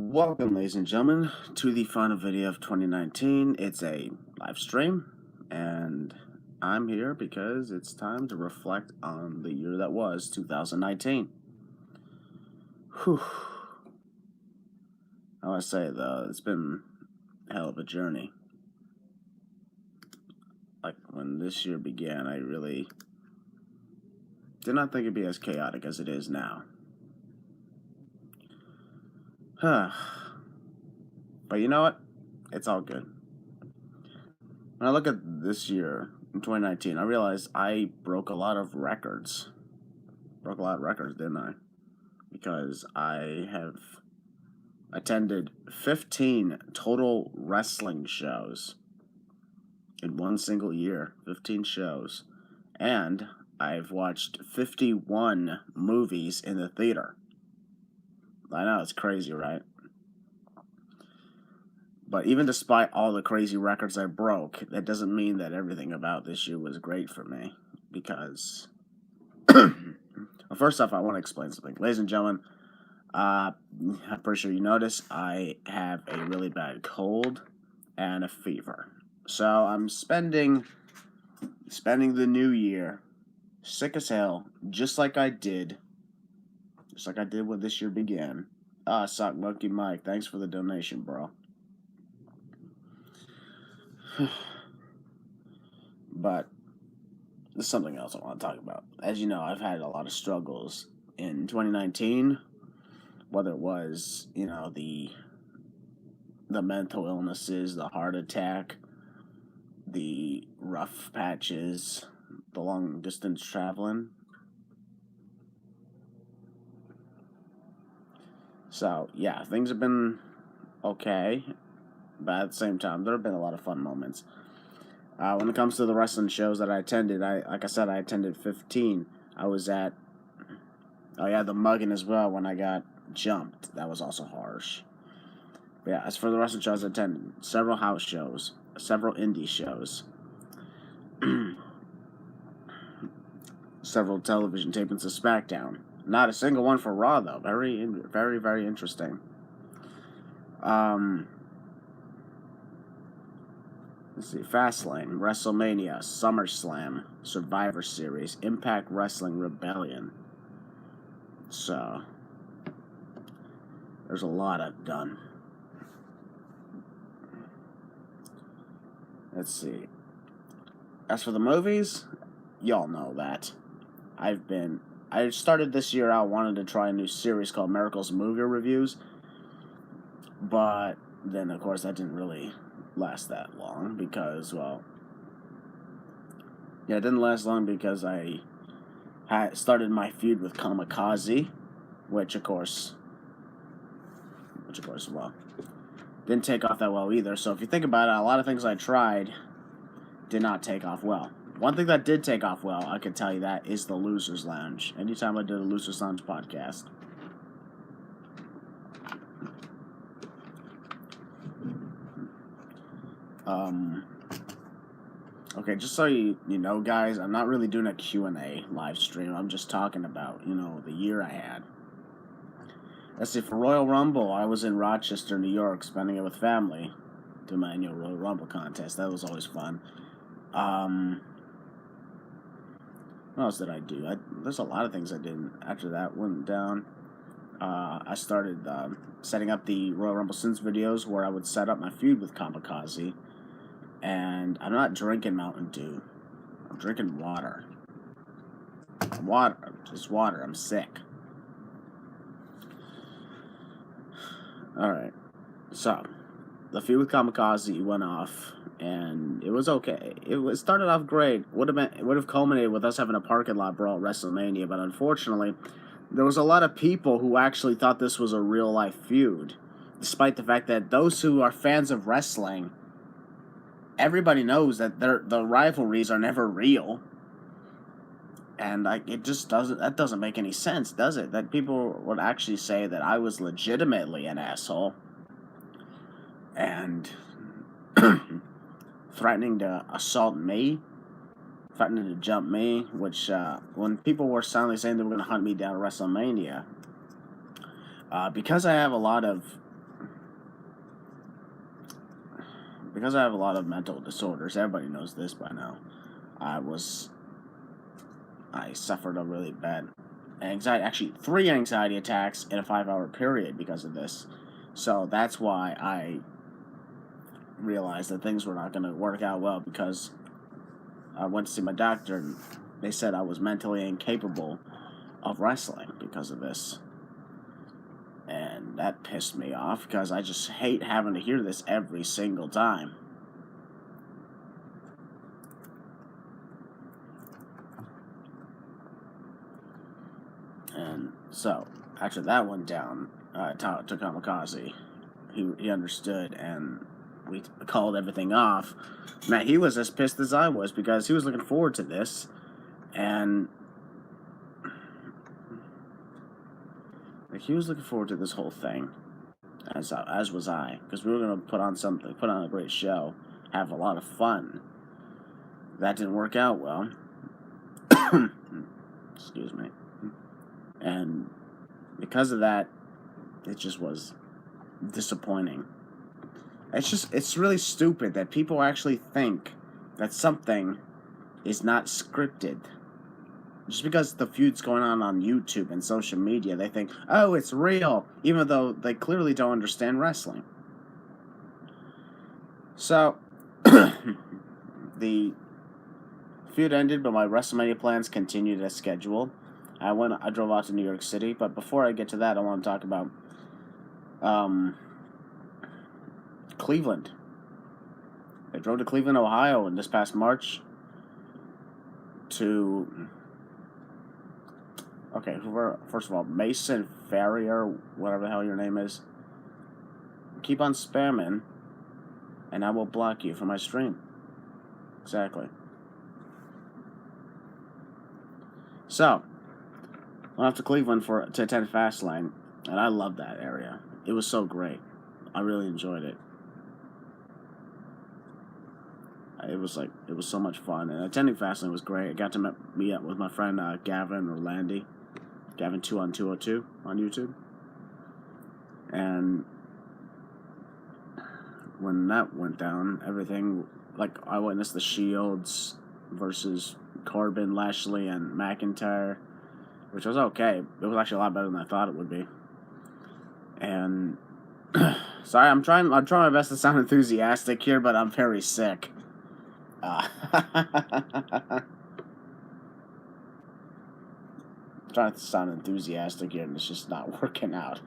Welcome, ladies and gentlemen, to the final video of 2019. It's a live stream, and I'm here because it's time to reflect on the year that was 2019. Whew. I want to say, though, it's been a hell of a journey. Like, when this year began, I really did not think it'd be as chaotic as it is now. But you know what? It's all good. When I look at this year, in 2019, I realized I broke a lot of records. Broke a lot of records, didn't I? Because I have attended 15 total wrestling shows in one single year. 15 shows. And I've watched 51 movies in the theater. I know, it's crazy, right? But even despite all the crazy records I broke, that doesn't mean that everything about this year was great for me. Because, well, first off, I want to explain something. Ladies and gentlemen, I'm pretty sure you noticed I have a really bad cold and a fever. So I'm spending the new year sick as hell, just like I did when this year began. Sock Monkey Mike, thanks for the donation, bro. But there's something else I want to talk about. As you know, I've had a lot of struggles in 2019, whether it was, the mental illnesses, the heart attack, the rough patches, the long distance traveling. So, yeah, things have been okay, but at the same time, there have been a lot of fun moments. When it comes to the wrestling shows that I attended, like I said, I attended 15. I was at, the mugging as well when I got jumped. That was also harsh. But yeah, as for the wrestling shows, I attended several house shows, several indie shows, several television tapings of SmackDown. Not a single one for Raw, though. Very, very, very interesting. Let's see, Fastlane, WrestleMania, SummerSlam, Survivor Series, Impact Wrestling Rebellion. So, there's a lot I've done. Let's see. As for the movies, y'all know that. I started this year out wanting to try a new series called Miracle's Movie Reviews, but then, of course, that didn't really last that long because, it didn't last long because I had started my feud with Kamikaze, which of course, didn't take off that well either. So if you think about it, a lot of things I tried did not take off well. One thing that did take off well, I can tell you that, is the Losers Lounge. Anytime I did a Losers Lounge podcast. Okay, just so you know, guys, I'm not really doing a Q&A live stream. I'm just talking about, the year I had. Let's see, for Royal Rumble, I was in Rochester, New York, spending it with family. Doing my annual Royal Rumble contest. That was always fun. What else did I do? There's a lot of things I did after that went down. I started setting up the Royal Rumble Sins videos where I would set up my feud with Kamikaze. And I'm not drinking Mountain Dew. I'm drinking water. Just water. I'm sick. Alright. So, the feud with Kamikaze went off, and it was okay. It started off great. Would have culminated with us having a parking lot brawl at WrestleMania, but unfortunately, there was a lot of people who actually thought this was a real-life feud, despite the fact that those who are fans of wrestling, everybody knows that the rivalries are never real. And it just doesn't make any sense, does it? That people would actually say that I was legitimately an asshole and threatening to assault me, threatening to jump me, which when people were silently saying they were going to hunt me down at WrestleMania, because I have a lot of because I have a lot of mental disorders, everybody knows this by now. I suffered a really bad anxiety, actually 3 anxiety attacks in a 5-hour period because of this. So that's why I realized that things were not going to work out well, because I went to see my doctor and they said I was mentally incapable of wrestling because of this. And that pissed me off, because I just hate having to hear this every single time. And so, after that went down, to Kamikaze, he understood, and we called everything off. Man, he was as pissed as I was, because he was looking forward to this, and like, he was looking forward to this whole thing, as was I, because we were gonna put on a great show, have a lot of fun. That didn't work out well. Excuse me. And because of that, it just was disappointing. It's really stupid that people actually think that something is not scripted. Just because the feud's going on YouTube and social media, they think, oh, it's real, even though they clearly don't understand wrestling. So, the feud ended, but my WrestleMania plans continued as scheduled. I drove out to New York City, but before I get to that, I want to talk about Cleveland. I drove to Cleveland, Ohio, in this past March to... Okay, first of all, Mason Farrier, whatever the hell your name is, keep on spamming, and I will block you from my stream. Exactly. So, I went up to Cleveland to attend Fastlane, and I loved that area. It was so great. I really enjoyed it. It was so much fun, and attending Fastlane was great. I got to meet up with my friend Gavin Orlandi, Gavin2on202 on YouTube, and when that went down, everything, like, I witnessed the Shields versus Corbin, Lashley, and McIntyre, which was okay. It was actually a lot better than I thought it would be. And sorry, I'm trying my best to sound enthusiastic here, but I'm very sick. Trying to sound enthusiastic here, and it's just not working out.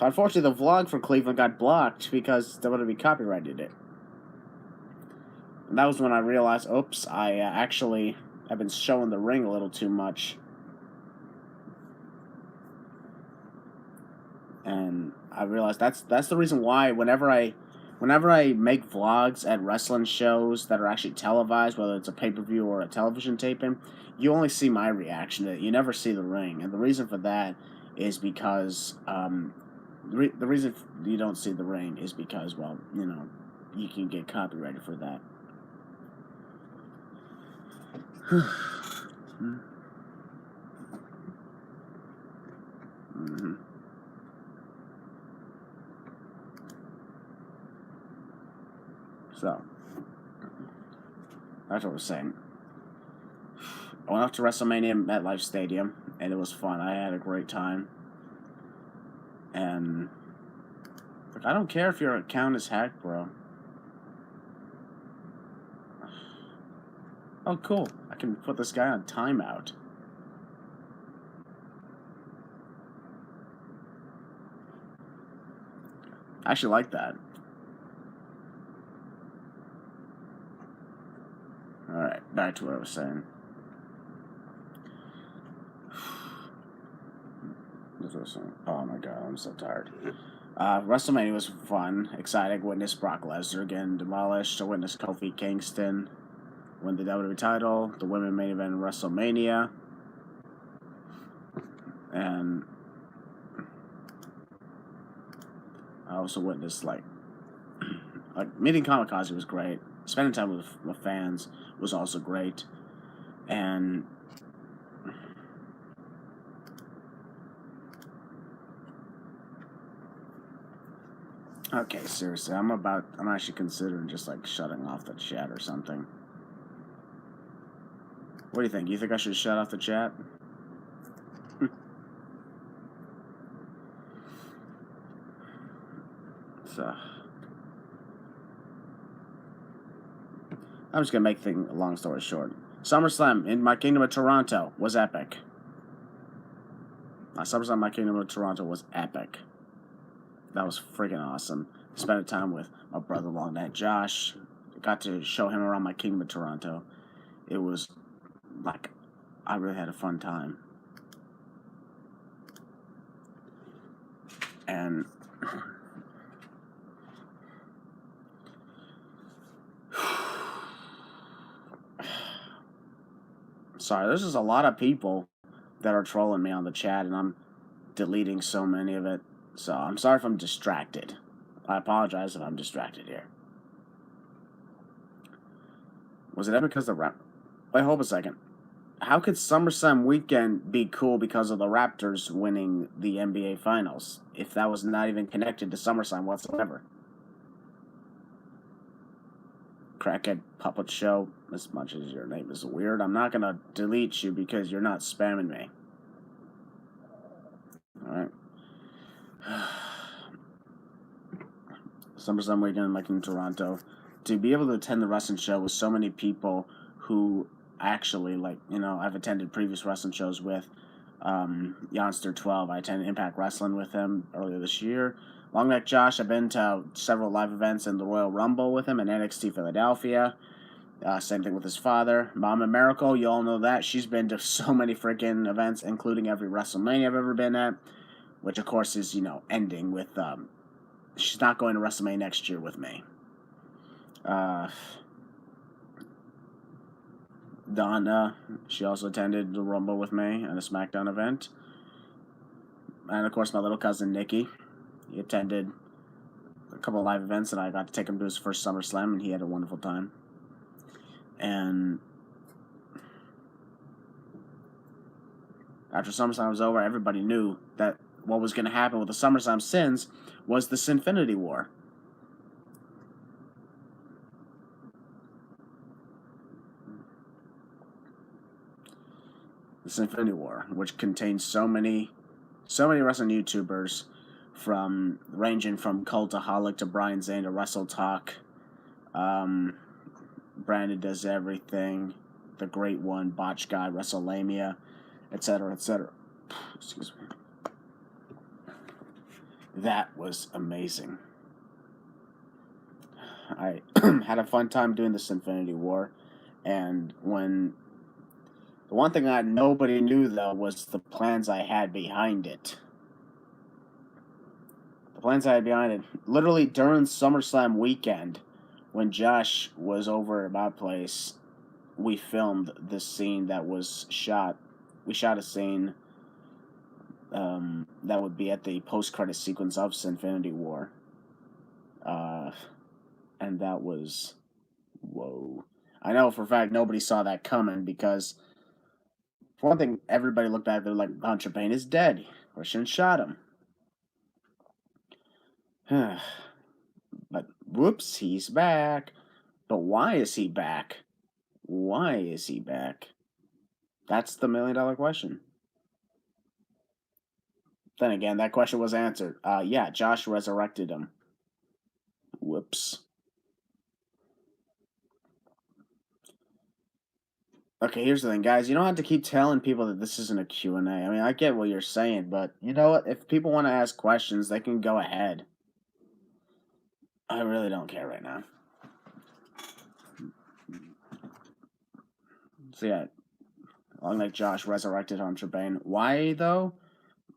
Unfortunately, the vlog for Cleveland got blocked because they would have copyrighted it. And that was when I realized, oops, I actually have been showing the ring a little too much. And I realized that's the reason why whenever I make vlogs at wrestling shows that are actually televised, whether it's a pay-per-view or a television taping, you only see my reaction to it. You never see the ring. And the reason for that is because, the reason you don't see the ring is because, well, you know, you can get copyrighted for that. Mm-hmm. So, that's what I was saying. I went up to WrestleMania MetLife Stadium, and it was fun. I had a great time. And look, I don't care if your account is hacked, bro. Oh, cool. I can put this guy on timeout. I actually like that. Alright, back to what I was saying. Oh my god, I'm so tired. WrestleMania was fun, exciting. Witnessed Brock Lesnar getting demolished. I witnessed Kofi Kingston win the WWE title, the women main event in WrestleMania, and I also witnessed like meeting Kamikaze was great. Spending time with my fans was also great, and Okay, seriously, I'm actually considering just like shutting off the chat or something. What do you think? You think I should shut off the chat? So, I'm just gonna make a long story short. SummerSlam in my Kingdom of Toronto was epic. SummerSlam in my Kingdom of Toronto was epic. That was freaking awesome. Spent time with my brother-in-law, Josh. Got to show him around my Kingdom of Toronto. It was like, I really had a fun time. And sorry, there's just a lot of people that are trolling me on the chat, and I'm deleting so many of it. So I'm sorry if I'm distracted. I apologize if I'm distracted here. Was it ever because the rap? Wait, hold a second. How could SummerSlam weekend be cool because of the Raptors winning the NBA Finals if that was not even connected to SummerSlam whatsoever? Crackhead Puppet Show, as much as your name is weird, I'm not going to delete you because you're not spamming me. Alright. SummerSlam weekend like in Toronto. To be able to attend the wrestling show with so many people who actually, like, I've attended previous wrestling shows with Youngster 12. I attended Impact Wrestling with him earlier this year. Long Neck Josh, I've been to several live events in the Royal Rumble with him in NXT Philadelphia. Same thing with his father. Mama Miracle, you all know that. She's been to so many freaking events, including every WrestleMania I've ever been at, which, of course, is, ending with, she's not going to WrestleMania next year with me. Donna, she also attended the Rumble with me at a SmackDown event. And, of course, my little cousin, Nikki. He attended a couple of live events, and I got to take him to his first SummerSlam, and he had a wonderful time. And after SummerSlam was over, everybody knew that what was going to happen with the SummerSlam Sins was the Sinfinity War. The Sinfinity War, which contains so many wrestling YouTubers, ranging from Cultaholic to Brian Zane to Wrestle Talk. Brandon Does Everything, The Great One, Botch Guy, WrestleMania, etc., etc. Excuse me. That was amazing. I had a fun time doing this Infinity War, and the one thing that nobody knew, though, was the plans I had behind it. The plans I had behind it. Literally during SummerSlam weekend, when Josh was over at my place, we filmed this scene that was shot. We shot a scene that would be at the post-credit sequence of Sinfinity War. And that was... Whoa. I know for a fact nobody saw that coming because, for one thing, everybody looked back, they're like, Hunter Payne is dead. Christian shot him. But, whoops, he's back. But why is he back? Why is he back? That's the million-dollar question. Then again, that question was answered. Yeah, Josh resurrected him. Whoops. Okay, here's the thing, guys. You don't have to keep telling people that this isn't a Q&A. I mean, I get what you're saying, but you know what? If people want to ask questions, they can go ahead. I really don't care right now. So yeah, Long Neck Josh resurrected Hunter Bane. Why, though?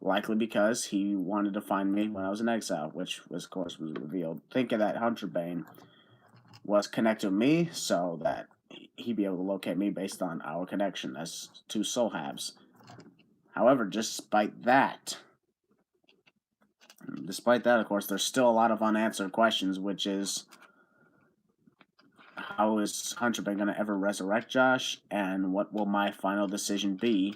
Likely because he wanted to find me when I was in exile, which, was, of course, was revealed. Thinking that Hunter Bane was connected to me so that he'd be able to locate me based on our connection as two soul halves. However, despite that, of course, there's still a lot of unanswered questions, which is, how is Hunter Bane going to ever resurrect Josh, and what will my final decision be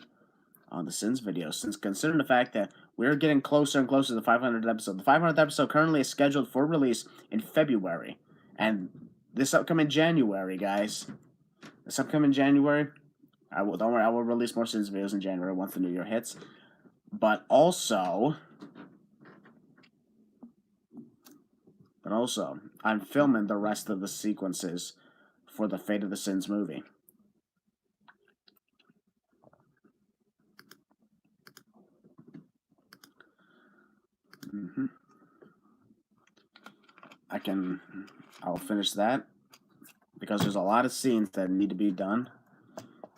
on the Sins video? Since considering the fact that We're getting closer and closer to the 500th episode. The 500th episode currently is scheduled for release in February. And this upcoming January, guys, don't worry, I will release more Sins videos in January once the new year hits. But also, I'm filming the rest of the sequences for the Fate of the Sins movie. I'll finish that because there's a lot of scenes that need to be done.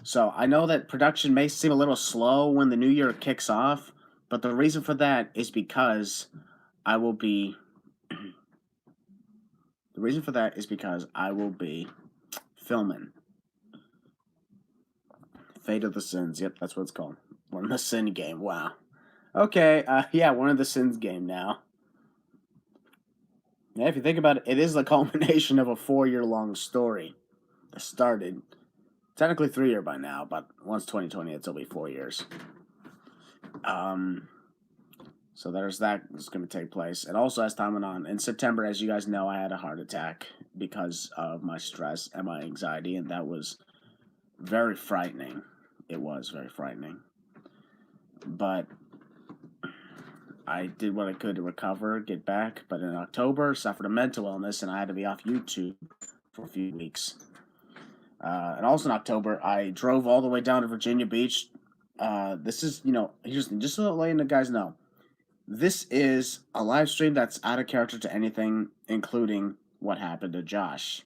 So I know that production may seem a little slow when the new year kicks off, but the reason for that is because I will be filming Fate of the Sins. Yep, that's what it's called. We're in the Sin game. Wow. Okay, yeah, we're in the Sins game now. Yeah, if you think about it, it is the culmination of a 4-year-long story that started technically 3-year by now, but once 2020, it'll be 4 years. So there's that that's going to take place. And also, as time went on, in September, as you guys know, I had a heart attack because of my stress and my anxiety, and that was very frightening. It was very frightening. But I did what I could to recover, get back. But in October, suffered a mental illness, and I had to be off YouTube for a few weeks. And also in October, I drove all the way down to Virginia Beach. This is, just to let you guys know, this is a live stream that's out of character to anything, including what happened to Josh.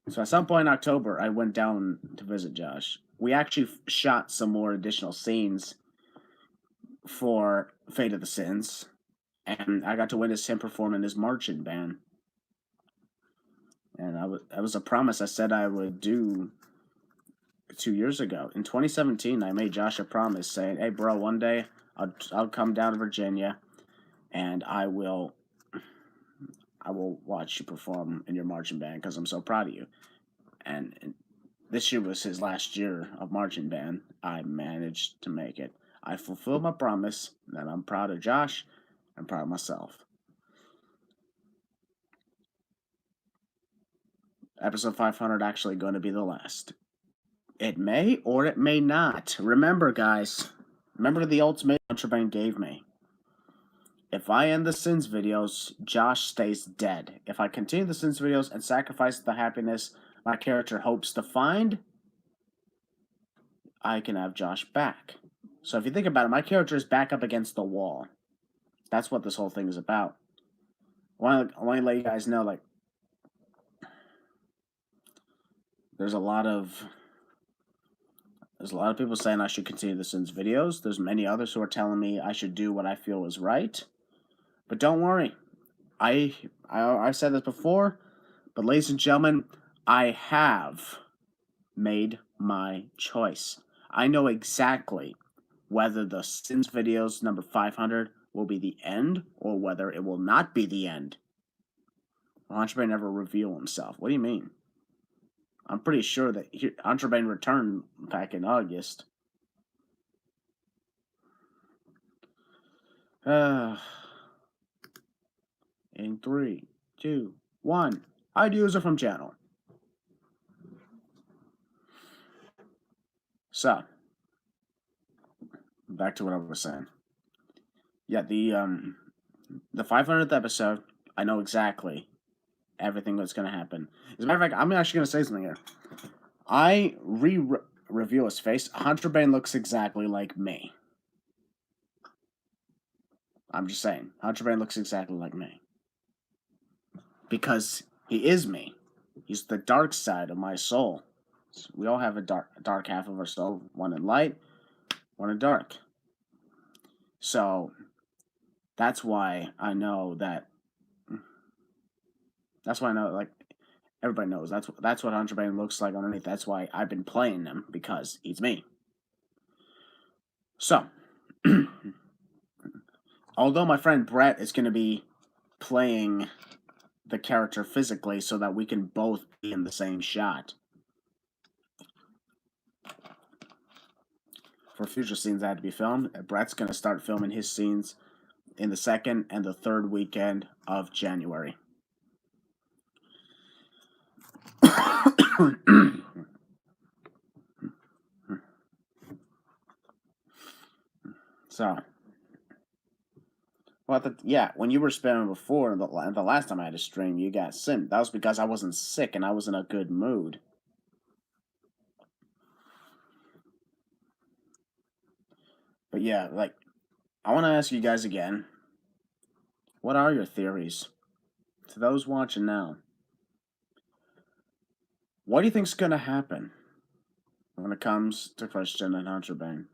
So at some point in October, I went down to visit Josh. We actually shot some more additional scenes for Fate of the Sins, and I got to witness him perform in his marching band. And that was a promise I said I would do 2 years ago. In 2017, I made Josh a promise saying, "Hey, bro, one day I'll come down to Virginia, and I will watch you perform in your marching band because I'm so proud of you." And this year was his last year of marching band. I managed to make it. I fulfilled my promise, and I'm proud of Josh. I'm proud of myself. Episode 500 actually going to be the last. It may or it may not. Remember, guys. Remember the ultimatum Contraband gave me. If I end the Sins videos, Josh stays dead. If I continue the Sins videos and sacrifice the happiness my character hopes to find, I can have Josh back. So if you think about it, my character is back up against the wall. That's what this whole thing is about. I want to let you guys know, there's a lot of people saying I should continue the Sins videos. There's many others who are telling me I should do what I feel is right. But don't worry. I said this before, but ladies and gentlemen, I have made my choice. I know exactly whether the Sins videos number 500 will be the end or whether it will not be the end. Contraband never reveal himself. What do you mean? I'm pretty sure that Contraband returned back in August. In 3, 2, 1. Hide user from channel. So, back to what I was saying. Yeah, the 500th episode, I know exactly everything that's going to happen. As a matter of fact, I'm actually going to say something here. I reveal his face. Contraband looks exactly like me. I'm just saying. Contraband looks exactly like me. Because he is me. He's the dark side of my soul. So we all have a dark half of our soul. One in light, one in dark. So that's why I know that. That's why I know, everybody knows. That's what Contraband looks like underneath. That's why I've been playing him, because he's me. So, although my friend Brett is going to be playing the character physically so that we can both be in the same shot, for future scenes that had to be filmed. Brett's going to start filming his scenes in the second and the third weekend of January. So, well, when you were spamming before, the last time I had a stream, you got simmed. That was because I wasn't sick and I was in a good mood. But yeah, like, I want to ask you guys again, what are your theories? To those watching now, what do you think's going to happen when it comes to Christian and Hunter Bane?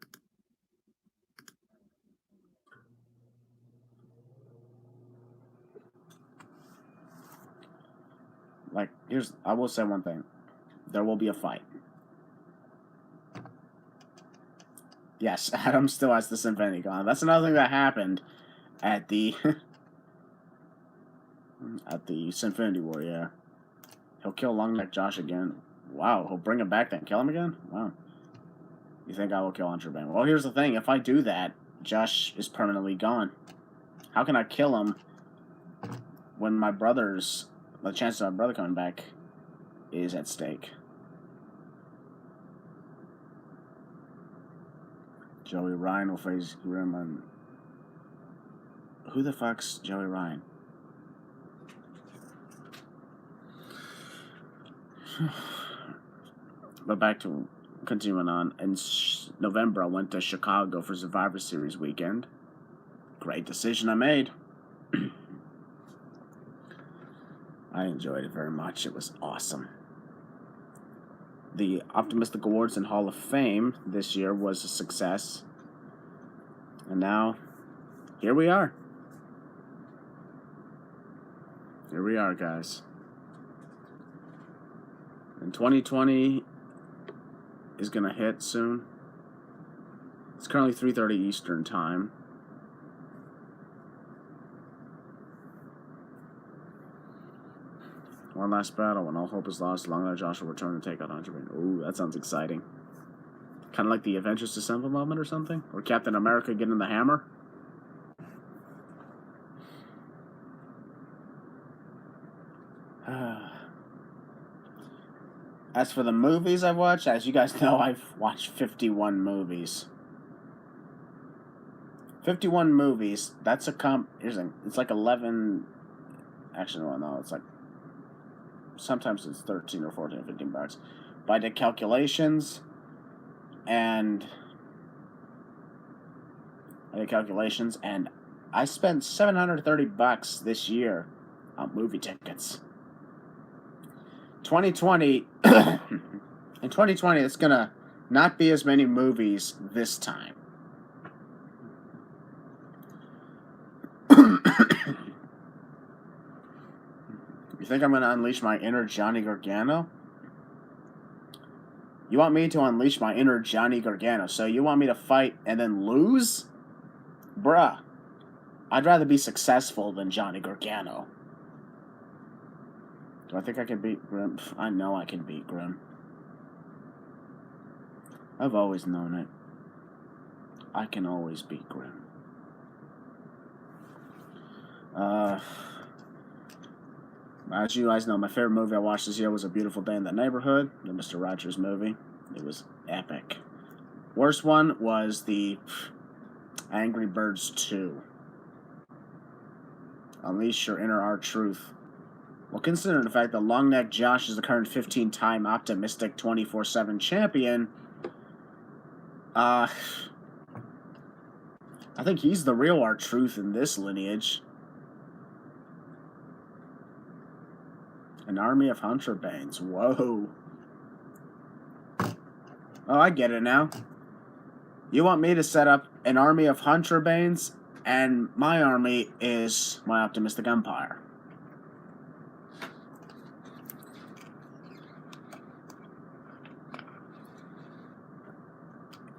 Like, I will say one thing. There will be a fight. Yes, Adam still has this Infinity Gauntlet. That's another thing that happened at the at the Sinfinity War, yeah. He'll kill Longneck Josh again. Wow, he'll bring him back then kill him again? Wow. You think I will kill Hunter Bane? Well, here's the thing. If I do that, Josh is permanently gone. How can I kill him when the chance of my brother coming back is at stake? Joey Ryan will face Grim on... Who the fuck's Joey Ryan? But back to continuing on. In November, I went to Chicago for Survivor Series weekend. Great decision I made. I enjoyed it very much. It was awesome. The Optimistic Awards and Hall of Fame this year was a success. And now, here we are. Here we are, guys. And 2020 is going to hit soon. It's currently 3:30 Eastern Time. One last battle. When all hope is lost, Longneck Josh will return to take out Hunter Bane. Ooh, that sounds exciting. Kind of like the Avengers Assemble moment or something? Or Captain America getting the hammer? As for the movies I've watched, as you guys know, I've watched 51 movies. 51 movies. That's it's like 11... Actually, no, it's like... Sometimes it's 13 or 14 or 15 bucks. But I did calculations, and I spent $730 this year on movie tickets. 2020, in 2020, it's gonna not be as many movies this time. You think I'm gonna unleash my inner Johnny Gargano? You want me to unleash my inner Johnny Gargano, so you want me to fight and then lose? Bruh. I'd rather be successful than Johnny Gargano. Do I think I can beat Grim? I know I can beat Grim. I've always known it. I can always beat Grim. As you guys know, my favorite movie I watched this year was A Beautiful Day in the Neighborhood, the Mr. Rogers movie. It was epic. Worst one was the Angry Birds 2. Unleash your inner R-Truth. Well, considering the fact that Longneck Josh is the current 15-time Optimistic 24/7 champion, I think he's the real R-Truth in this lineage. An army of Hunter Banes. Whoa. Oh, I get it now. You want me to set up an army of Hunter Banes, and my army is my Optimistic Empire.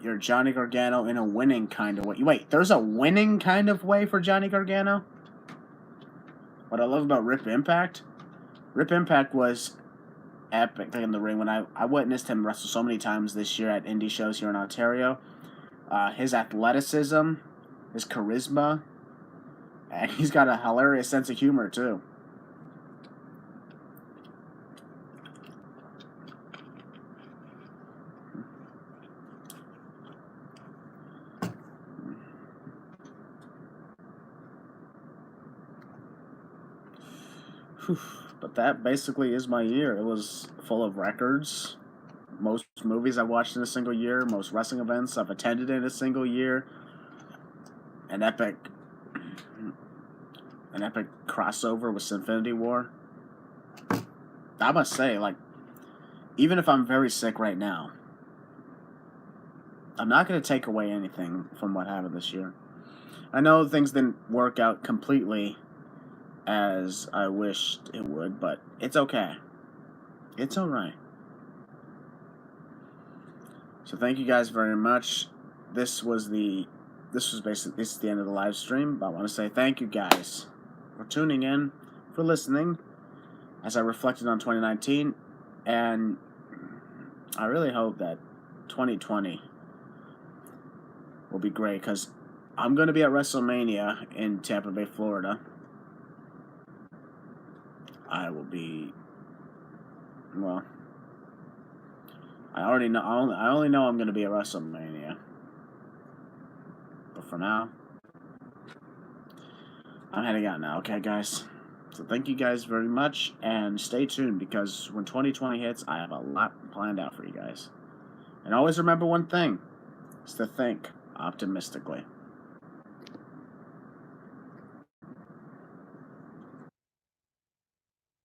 You're Johnny Gargano in a winning kind of way. Wait, there's a winning kind of way for Johnny Gargano? What I love about Rip Impact? Rip Impact was epic in the ring. When I witnessed him wrestle so many times this year at indie shows here in Ontario, His athleticism, his charisma, and he's got a hilarious sense of humor too. Whew. But that basically is my year. It was full of records. Most movies I watched in a single year, most wrestling events I've attended in a single year, an epic crossover with Infinity War. I must say, like, even if I'm very sick right now, I'm not going to take away anything from what happened this year. I know things didn't work out completely as I wished it would, but it's okay. It's alright. So thank you guys very much. This is the end of the live stream, but I want to say thank you guys for tuning in, for listening as I reflected on 2019, and I really hope that 2020 will be great, because I'm going to be at WrestleMania in Tampa Bay, Florida. I will be, well, I only know I'm going to be at WrestleMania. But for now, I'm heading out now, okay, guys? So thank you guys very much, and stay tuned, because when 2020 hits, I have a lot planned out for you guys. And always remember one thing, is to think optimistically.